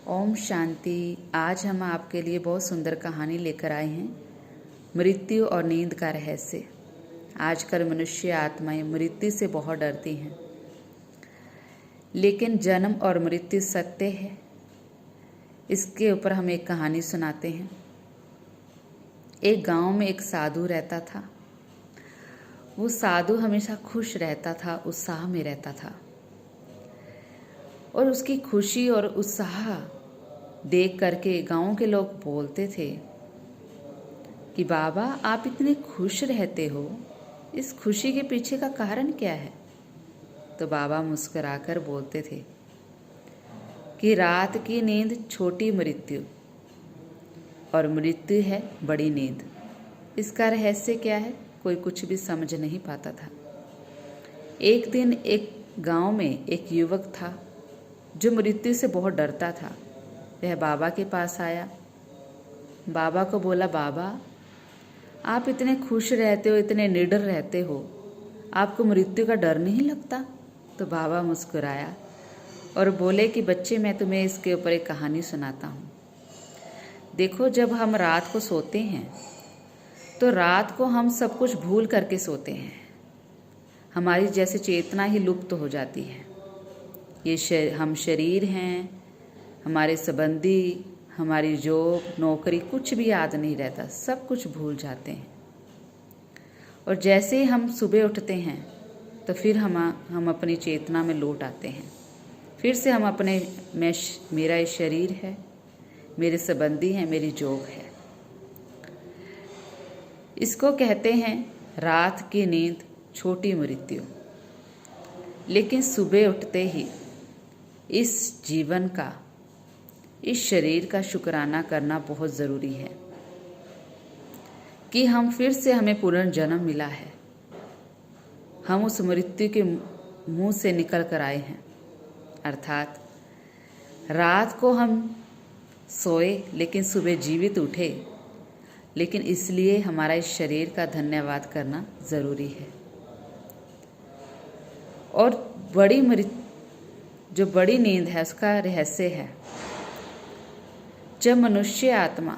ओम शांति। आज हम आपके लिए बहुत सुंदर कहानी लेकर आए हैं, मृत्यु और नींद का रहस्य। आजकल मनुष्य आत्माएं मृत्यु से बहुत डरती हैं, लेकिन जन्म और मृत्यु सत्य है। इसके ऊपर हम एक कहानी सुनाते हैं। एक गांव में एक साधु रहता था। वो साधु हमेशा खुश रहता था, उत्साह में रहता था, और उसकी खुशी और उत्साह देख करके गांव के लोग बोलते थे कि बाबा, आप इतने खुश रहते हो, इस खुशी के पीछे का कारण क्या है? तो बाबा मुस्कुराकर बोलते थे कि रात की नींद छोटी मृत्यु और मृत्यु है बड़ी नींद। इसका रहस्य क्या है? कोई कुछ भी समझ नहीं पाता था। एक दिन एक गांव में एक युवक था जो मृत्यु से बहुत डरता था। वह बाबा के पास आया। बाबा को बोला, बाबा, आप इतने खुश रहते हो, इतने निडर रहते हो, आपको मृत्यु का डर नहीं लगता? तो बाबा मुस्कुराया और बोले कि बच्चे, मैं तुम्हें इसके ऊपर एक कहानी सुनाता हूँ। देखो, जब हम रात को सोते हैं तो रात को हम सब कुछ भूल करके सोते हैं। हमारी जैसे चेतना ही लुप्त हो जाती है। हम शरीर हैं, हमारे संबंधी, हमारी जॉब, नौकरी, कुछ भी याद नहीं रहता, सब कुछ भूल जाते हैं। और जैसे ही हम सुबह उठते हैं तो फिर हम अपनी चेतना में लौट आते हैं। फिर से हम मेरा ये शरीर है, मेरे संबंधी हैं, मेरी जॉब है। इसको कहते हैं रात की नींद छोटी मृत्यु। लेकिन सुबह उठते ही इस जीवन का, इस शरीर का शुक्राना करना बहुत ज़रूरी है कि हमें पुनर्जन्म मिला है। हम उस मृत्यु के मुंह से निकल कर आए हैं। अर्थात रात को हम सोए लेकिन सुबह जीवित उठे, लेकिन इसलिए हमारा इस शरीर का धन्यवाद करना ज़रूरी है। और जो बड़ी नींद है उसका रहस्य है, जब मनुष्य आत्मा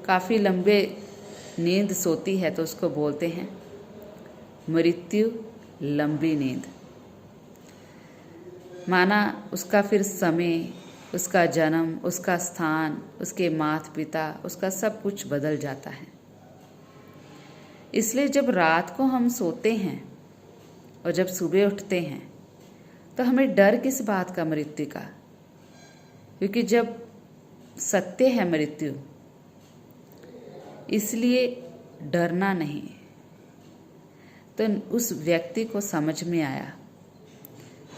काफ़ी लंबे नींद सोती है तो उसको बोलते हैं मृत्यु लंबी नींद। माना उसका फिर समय, उसका जन्म, उसका स्थान, उसके माता पिता, उसका सब कुछ बदल जाता है। इसलिए जब रात को हम सोते हैं और जब सुबह उठते हैं तो हमें डर किस बात का? मृत्यु का। क्योंकि जब सत्य है मृत्यु, इसलिए डरना नहीं। तो उस व्यक्ति को समझ में आया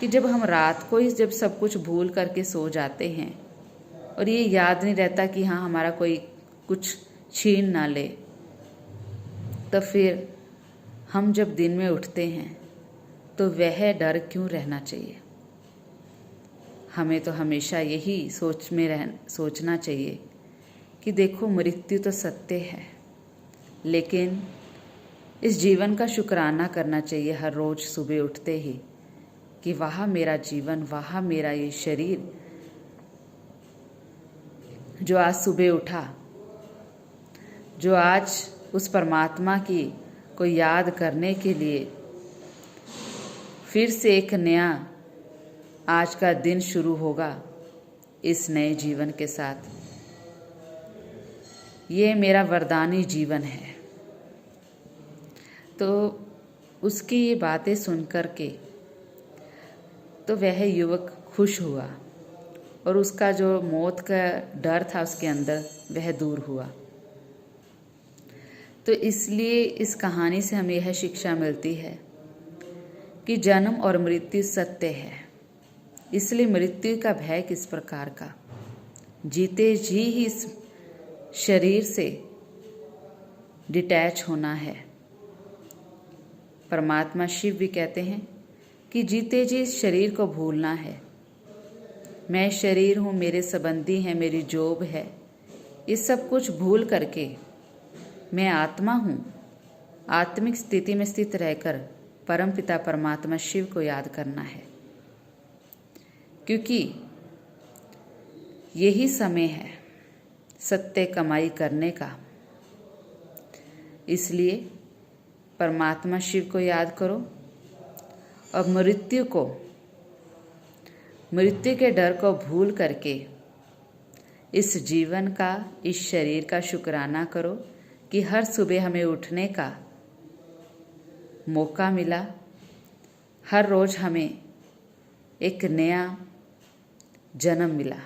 कि जब हम रात को ही जब सब कुछ भूल करके सो जाते हैं और ये याद नहीं रहता कि हाँ, हमारा कोई कुछ छीन ना ले, तो फिर हम जब दिन में उठते हैं तो वह डर क्यों रहना चाहिए? हमें तो हमेशा यही सोचना चाहिए कि देखो, मृत्यु तो सत्य है, लेकिन इस जीवन का शुक्राना करना चाहिए हर रोज़ सुबह उठते ही कि वाह मेरा जीवन, वाह मेरा ये शरीर जो आज सुबह उठा, जो आज उस परमात्मा की को याद करने के लिए फिर से एक नया आज का दिन शुरू होगा इस नए जीवन के साथ। ये मेरा वरदानी जीवन है। तो उसकी ये बातें सुन कर के तो वह युवक खुश हुआ और उसका जो मौत का डर था उसके अंदर, वह दूर हुआ। तो इसलिए इस कहानी से हमें यह शिक्षा मिलती है कि जन्म और मृत्यु सत्य है। इसलिए मृत्यु का भय किस प्रकार का? जीते जी ही इस शरीर से डिटैच होना है। परमात्मा शिव भी कहते हैं कि जीते जी इस शरीर को भूलना है। मैं शरीर हूँ, मेरे संबंधी हैं, मेरी जॉब है, ये सब कुछ भूल करके मैं आत्मा हूँ। आत्मिक स्थिति में स्थित रहकर परमपिता परमात्मा शिव को याद करना है। क्योंकि यही समय है सत्य कमाई करने का। इसलिए परमात्मा शिव को याद करो और मृत्यु के डर को भूल करके इस जीवन का, इस शरीर का शुक्राना करो कि हर सुबह हमें उठने का मौका मिला। हर रोज़ हमें एक नया जन्म मिला।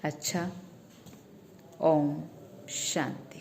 अच्छा, ओम शांति।